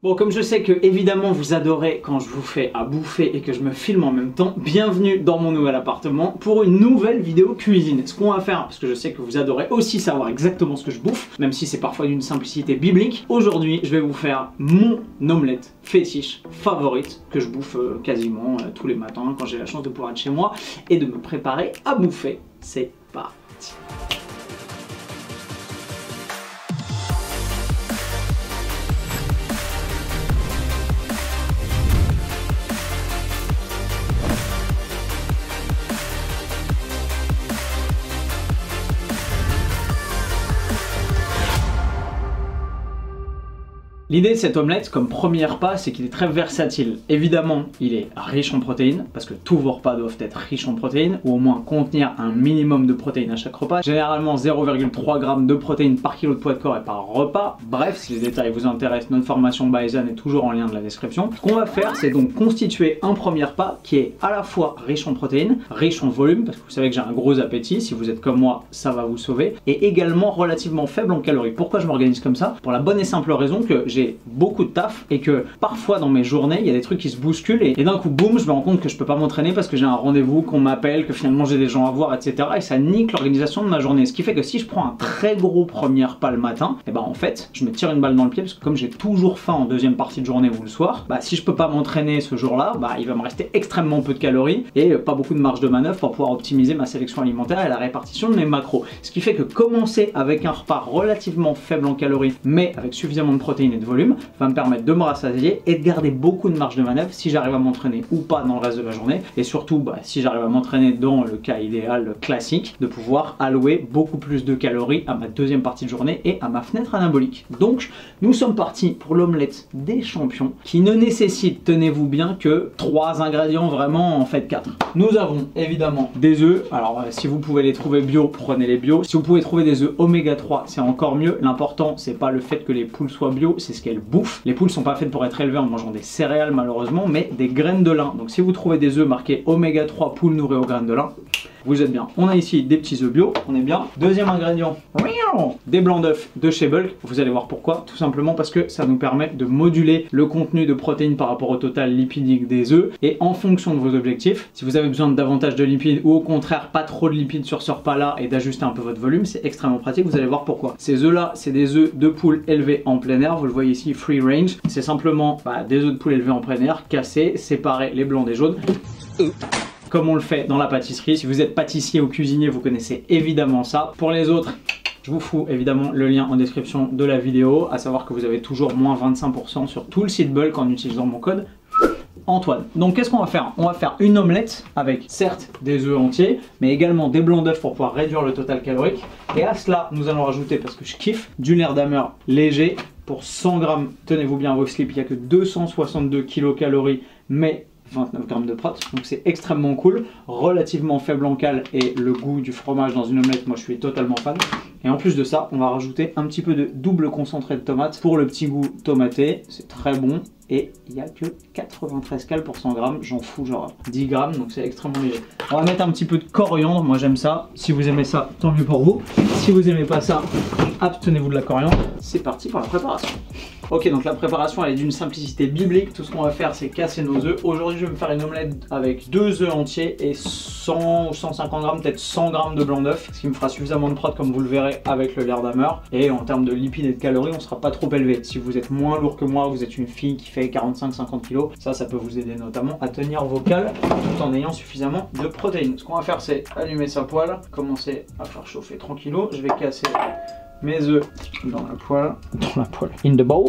Bon, comme je sais que évidemment vous adorez quand je vous fais à bouffer et que je me filme en même temps, bienvenue dans mon nouvel appartement pour une nouvelle vidéo cuisine. Ce qu'on va faire, parce que je sais que vous adorez aussi savoir exactement ce que je bouffe, même si c'est parfois d'une simplicité biblique, aujourd'hui je vais vous faire mon omelette fétiche favorite que je bouffe quasiment tous les matins quand j'ai la chance de pouvoir être chez moi et de me préparer à bouffer. C'est parti. L'idée de cette omelette comme premier repas, c'est qu'il est très versatile. Évidemment, il est riche en protéines, parce que tous vos repas doivent être riches en protéines, ou au moins contenir un minimum de protéines à chaque repas. Généralement 0,3 g de protéines par kilo de poids de corps et par repas. Bref, si les détails vous intéressent, notre formation Baizen est toujours en lien de la description. Ce qu'on va faire, c'est donc constituer un premier repas qui est à la fois riche en protéines, riche en volume, parce que vous savez que j'ai un gros appétit, si vous êtes comme moi, ça va vous sauver, et également relativement faible en calories. Pourquoi je m'organise comme ça? Pour la bonne et simple raison que j'ai beaucoup de taf et que parfois dans mes journées il y a des trucs qui se bousculent et d'un coup boum, je me rends compte que je peux pas m'entraîner parce que j'ai un rendez-vous, qu'on m'appelle, que finalement j'ai des gens à voir, etc. et ça nique l'organisation de ma journée. Ce qui fait que si je prends un très gros premier repas le matin, et ben en fait je me tire une balle dans le pied parce que comme j'ai toujours faim en deuxième partie de journée ou le soir, bah si je peux pas m'entraîner ce jour-là, bah il va me rester extrêmement peu de calories et pas beaucoup de marge de manœuvre pour pouvoir optimiser ma sélection alimentaire et la répartition de mes macros. Ce qui fait que commencer avec un repas relativement faible en calories mais avec suffisamment de protéines et de volume va me permettre de me rassasier et de garder beaucoup de marge de manœuvre si j'arrive à m'entraîner ou pas dans le reste de la journée, et surtout si j'arrive à m'entraîner dans le cas idéal classique, de pouvoir allouer beaucoup plus de calories à ma deuxième partie de journée et à ma fenêtre anabolique. Donc nous sommes partis pour l'omelette des champions qui ne nécessite, tenez-vous bien, que 3 ingrédients, vraiment en fait 4. Nous avons évidemment des œufs, alors si vous pouvez les trouver bio, prenez les bio. Si vous pouvez trouver des œufs oméga 3, c'est encore mieux. L'important c'est pas le fait que les poules soient bio, c'est ce qu'elles bouffent. Les poules sont pas faites pour être élevées en mangeant des céréales malheureusement, mais des graines de lin. Donc si vous trouvez des œufs marqués oméga 3 poules nourries aux graines de lin, vous êtes bien. On a ici des petits œufs bio, on est bien. Deuxième ingrédient, des blancs d'œufs de chez Bulk. Vous allez voir pourquoi. Tout simplement parce que ça nous permet de moduler le contenu de protéines par rapport au total lipidique des œufs. Et en fonction de vos objectifs, si vous avez besoin de davantage de lipides ou au contraire pas trop de lipides sur ce repas-là et d'ajuster un peu votre volume, c'est extrêmement pratique. Vous allez voir pourquoi. Ces œufs-là, c'est des œufs de poule élevés en plein air. Vous le voyez ici, free range. C'est simplement des œufs de poule élevés en plein air, cassés, séparer les blancs des jaunes. Comme on le fait dans la pâtisserie. Si vous êtes pâtissier ou cuisinier, vous connaissez évidemment ça. Pour les autres, je vous fous évidemment le lien en description de la vidéo, à savoir que vous avez toujours moins 25% sur tout le site Bulk en utilisant mon code Antoine. Donc qu'est-ce qu'on va faire? On va faire une omelette avec certes des œufs entiers, mais également des blancs d'œufs pour pouvoir réduire le total calorique. Et à cela, nous allons rajouter, parce que je kiffe, du Leerdammer léger pour 100 grammes. Tenez-vous bien vos slips, il n'y a que 262 kilocalories, mais 29 grammes de prot, donc c'est extrêmement cool, relativement faible en cal et le goût du fromage dans une omelette, moi je suis totalement fan. Et en plus de ça, on va rajouter un petit peu de double concentré de tomate pour le petit goût tomaté, c'est très bon. Et il n'y a que 93 calories pour 100 grammes, j'en fous genre 10 grammes, donc c'est extrêmement léger. On va mettre un petit peu de coriandre, moi j'aime ça. Si vous aimez ça, tant mieux pour vous. Si vous aimez pas ça, abstenez-vous de la coriandre. C'est parti pour la préparation. Ok, donc la préparation elle est d'une simplicité biblique. Tout ce qu'on va faire c'est casser nos œufs. Aujourd'hui je vais me faire une omelette avec 2 œufs entiers et 100 ou 150 grammes, peut-être 100 grammes de blanc d'œuf, ce qui me fera suffisamment de prot comme vous le verrez avec le Leerdammer. Et en termes de lipides et de calories, on sera pas trop élevé. Si vous êtes moins lourd que moi, vous êtes une fille qui fait 45-50 kg, ça peut vous aider notamment à tenir vos cales tout en ayant suffisamment de protéines. Ce qu'on va faire c'est allumer sa poêle, commencer à faire chauffer tranquillo. Je vais casser mes œufs dans la poêle, in the bowl.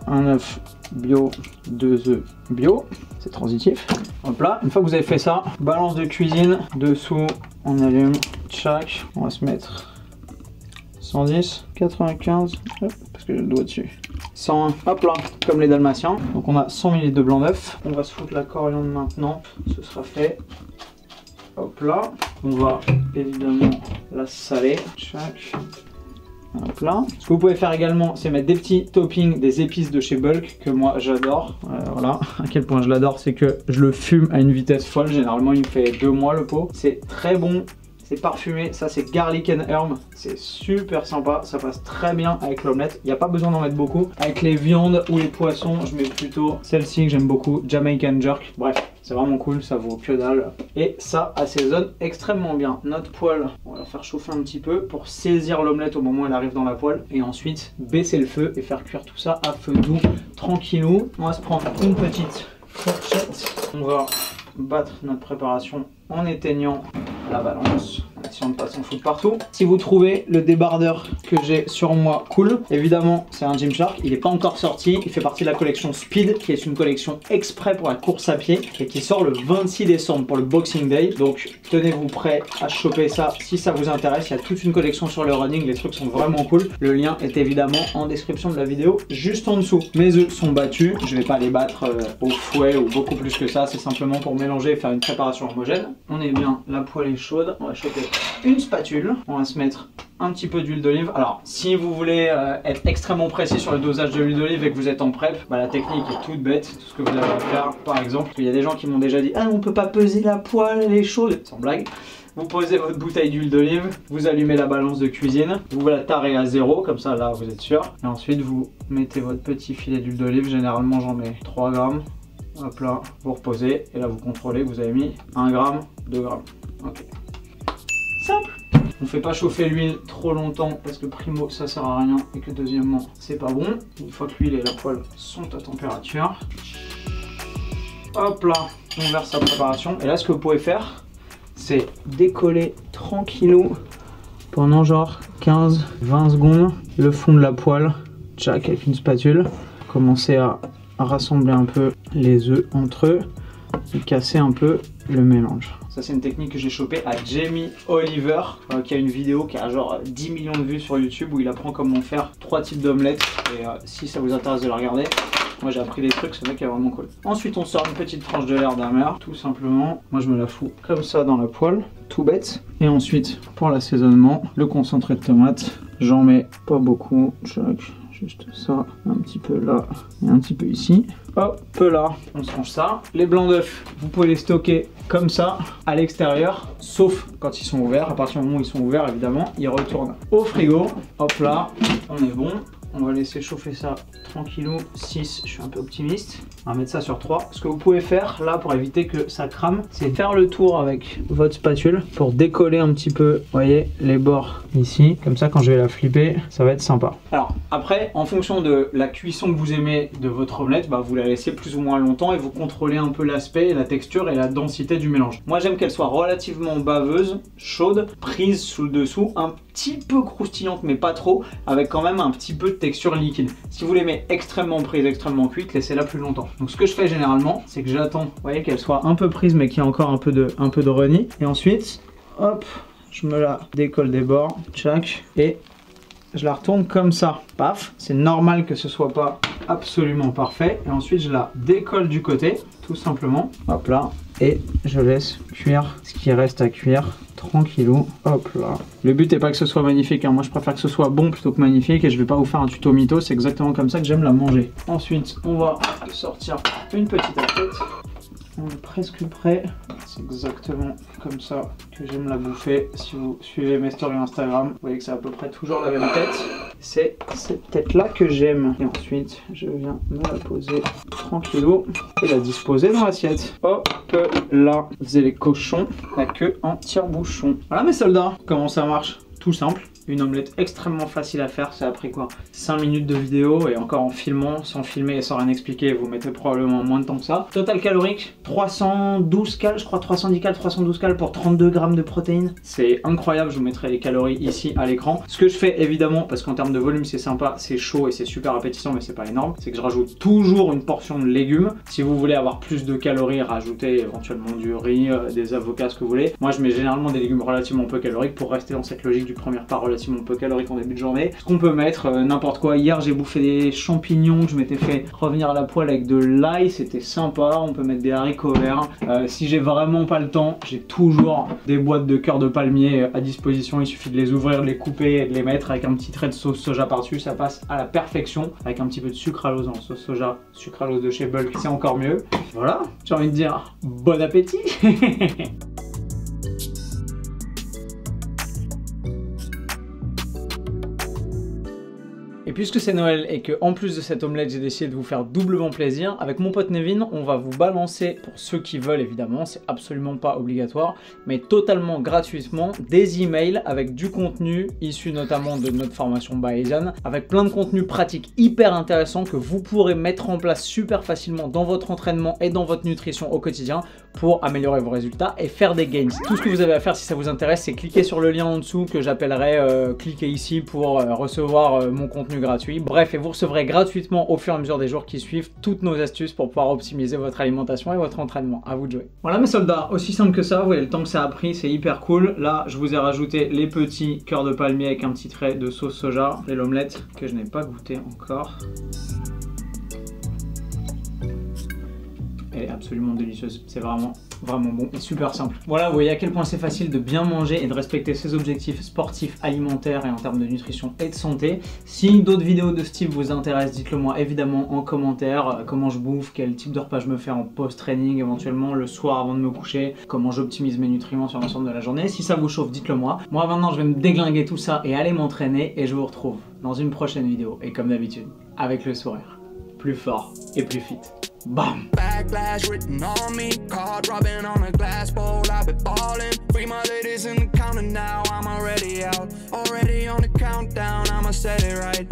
Un œuf bio, 2 œufs bio, c'est transitif. Hop là, une fois que vous avez fait ça, balance de cuisine, dessous on allume, tchac, on va se mettre 110, 95, hop, parce que j'ai le doigt dessus. 101, hop là, comme les dalmatiens. Donc on a 100 ml de blanc d'œuf. On va se foutre la coriandre maintenant, ce sera fait. Hop là, on va évidemment la saler, tchac. Hop là. Ce que vous pouvez faire également, c'est mettre des petits toppings, des épices de chez Bulk que moi j'adore. Voilà, à quel point je l'adore, c'est que je le fume à une vitesse folle. Généralement, il me fait 2 mois le pot. C'est très bon c'est parfumé, ça c'est garlic and herb, c'est super sympa, ça passe très bien avec l'omelette, il n'y a pas besoin d'en mettre beaucoup. Avec les viandes ou les poissons, je mets plutôt celle-ci que j'aime beaucoup, Jamaican Jerk. Bref, c'est vraiment cool, ça vaut que dalle. Et ça assaisonne extrêmement bien. Notre poêle, on va la faire chauffer un petit peu pour saisir l'omelette au moment où elle arrive dans la poêle. Et ensuite, baisser le feu et faire cuire tout ça à feu doux, tranquillou. On va se prendre une petite fourchette. On va battre notre préparation en éteignant la balance, en essayant de pas s'en foutre partout. Si vous trouvez le débardeur que j'ai sur moi cool, évidemment c'est un Gymshark, il n'est pas encore sorti, il fait partie de la collection Speed, qui est une collection exprès pour la course à pied et qui sort le 26 décembre pour le Boxing Day. Donc tenez-vous prêts à choper ça si ça vous intéresse. Il y a toute une collection sur le running, les trucs sont vraiment cool. Le lien est évidemment en description de la vidéo juste en dessous. Mes œufs sont battus, je vais pas les battre au fouet ou beaucoup plus que ça, c'est simplement pour mélanger et faire une préparation homogène. On est bien, la poêle est chaude, on va choper une spatule, on va se mettre un petit peu d'huile d'olive. Alors si vous voulez être extrêmement précis sur le dosage de l'huile d'olive et que vous êtes en prep, bah, la technique est toute bête. Tout ce que vous avez à faire, par exemple, il y a des gens qui m'ont déjà dit ah on peut pas peser la poêle, elle est chaude, sans blague. Vous posez votre bouteille d'huile d'olive, vous allumez la balance de cuisine, vous la tarez à 0, comme ça là vous êtes sûr. Et ensuite vous mettez votre petit filet d'huile d'olive, généralement j'en mets 3 grammes. Hop là, vous reposez et là vous contrôlez, vous avez mis 1 gramme, 2 grammes. Ok. Simple. On ne fait pas chauffer l'huile trop longtemps parce que primo ça sert à rien et que deuxièmement c'est pas bon. Une fois que l'huile et la poêle sont à température, hop là, on verse sa préparation. Et là ce que vous pouvez faire, c'est décoller tranquillou pendant genre 15-20 secondes le fond de la poêle, tchac, avec une spatule. Commencez à rassembler un peu les œufs entre eux et casser un peu le mélange. Ça c'est une technique que j'ai chopée à Jamie Oliver qui a une vidéo qui a genre 10 millions de vues sur YouTube où il apprend comment faire 3 types d'omelettes et si ça vous intéresse de la regarder, moi j'ai appris des trucs, ce mec est vraiment cool. Ensuite on sort une petite tranche de l'air d'amer, tout simplement. Moi je me la fous comme ça dans la poêle, tout bête. Et ensuite pour l'assaisonnement, le concentré de tomate, j'en mets pas beaucoup, juste ça, un petit peu là et un petit peu ici. Hop là, on se range ça. Les blancs d'œufs, vous pouvez les stocker comme ça à l'extérieur, sauf quand ils sont ouverts. À partir du moment où ils sont ouverts, évidemment, ils retournent au frigo. Hop là, on est bon. On va laisser chauffer ça tranquillou, 6, je suis un peu optimiste. On va mettre ça sur 3. Ce que vous pouvez faire là pour éviter que ça crame, c'est faire le tour avec votre spatule pour décoller un petit peu, vous voyez, les bords ici. Comme ça, quand je vais la flipper, ça va être sympa. Alors après, en fonction de la cuisson que vous aimez de votre omelette, bah, vous la laissez plus ou moins longtemps et vous contrôlez un peu l'aspect, la texture et la densité du mélange. Moi, j'aime qu'elle soit relativement baveuse, chaude, prise sous le dessous, un petit peu croustillante mais pas trop, avec quand même un petit peu de texture liquide. Si vous l'aimez extrêmement prise, extrêmement cuite, laissez-la plus longtemps. Donc ce que je fais généralement, c'est que j'attends, vous voyez, qu'elle soit un peu prise mais qu'il y a encore un peu de rennie. Et ensuite, hop, je me la décolle des bords, tchac, et je la retourne comme ça. Paf, c'est normal que ce soit pas absolument parfait. Et ensuite, je la décolle du côté, tout simplement. Hop là, et je laisse cuire ce qui reste à cuire. Tranquillou, hop là. Le but n'est pas que ce soit magnifique, hein. Moi je préfère que ce soit bon plutôt que magnifique et je vais pas vous faire un tuto mytho, c'est exactement comme ça que j'aime la manger. Ensuite, on va sortir une petite assiette. On est presque prêt. C'est exactement comme ça que j'aime la bouffer. Si vous suivez mes stories Instagram, vous voyez que c'est à peu près toujours la même tête. C'est cette tête-là que j'aime. Et ensuite, je viens me la poser tranquillou et la disposer dans l'assiette. Hop là, c'est les cochons, la queue en tire-bouchon. Voilà mes soldats, comment ça marche? Tout simple. Une omelette extrêmement facile à faire, ça a pris quoi 5 minutes de vidéo et encore en filmant, sans filmer et sans rien expliquer, vous mettez probablement moins de temps que ça. Total calorique, 312 cales, je crois 310 cales, 312 cales pour 32 grammes de protéines. C'est incroyable, je vous mettrai les calories ici à l'écran. Ce que je fais évidemment, parce qu'en termes de volume c'est sympa, c'est chaud et c'est super appétissant mais c'est pas énorme, c'est que je rajoute toujours une portion de légumes. Si vous voulez avoir plus de calories, rajoutez éventuellement du riz, des avocats, ce que vous voulez. Moi je mets généralement des légumes relativement peu caloriques pour rester dans cette logique du premier repas relativement peu calorique en début de journée. Ce qu'on peut mettre n'importe quoi. Hier j'ai bouffé des champignons que je m'étais fait revenir à la poêle avec de l'ail, c'était sympa. On peut mettre des haricots verts. Si j'ai vraiment pas le temps, j'ai toujours des boîtes de cœur de palmier à disposition. Il suffit de les ouvrir, de les couper et de les mettre avec un petit trait de sauce soja par-dessus. Ça passe à la perfection avec un petit peu de sucralose en sauce soja. Sucralose de chez Bulk, c'est encore mieux. Voilà, j'ai envie de dire bon appétit. Et puisque c'est Noël et que en plus de cette omelette, j'ai décidé de vous faire doublement plaisir, avec mon pote Nevin, on va vous balancer, pour ceux qui veulent évidemment, c'est absolument pas obligatoire, mais totalement gratuitement, des emails avec du contenu issu notamment de notre formation Bayesian, avec plein de contenus pratiques hyper intéressants que vous pourrez mettre en place super facilement dans votre entraînement et dans votre nutrition au quotidien pour améliorer vos résultats et faire des gains. Tout ce que vous avez à faire si ça vous intéresse, c'est cliquer sur le lien en dessous que j'appellerai cliquez ici pour recevoir mon contenu gratuit. Bref, et vous recevrez gratuitement au fur et à mesure des jours qui suivent toutes nos astuces pour pouvoir optimiser votre alimentation et votre entraînement. À vous de jouer. Voilà mes soldats, aussi simple que ça, vous voyez le temps que ça a pris, c'est hyper cool. Là, je vous ai rajouté les petits cœurs de palmier avec un petit trait de sauce soja et l'omelette que je n'ai pas goûté encore. Elle est absolument délicieuse, c'est vraiment bon et super simple. Voilà, vous voyez à quel point c'est facile de bien manger et de respecter ses objectifs sportifs, alimentaires et en termes de nutrition et de santé. Si d'autres vidéos de ce type vous intéressent, dites-le moi évidemment en commentaire. Comment je bouffe, quel type de repas je me fais en post-training, éventuellement le soir avant de me coucher, comment j'optimise mes nutriments sur l'ensemble de la journée. Si ça vous chauffe, dites-le moi. Moi maintenant, je vais me déglinguer tout ça et aller m'entraîner et je vous retrouve dans une prochaine vidéo. Et comme d'habitude, avec le sourire, plus fort et plus fit. Bam! Backlash written on me, card rubbing on a glass bowl. I've been balling. Free my ladies in the counter now. I'm already out, already on the countdown. I'ma set it right.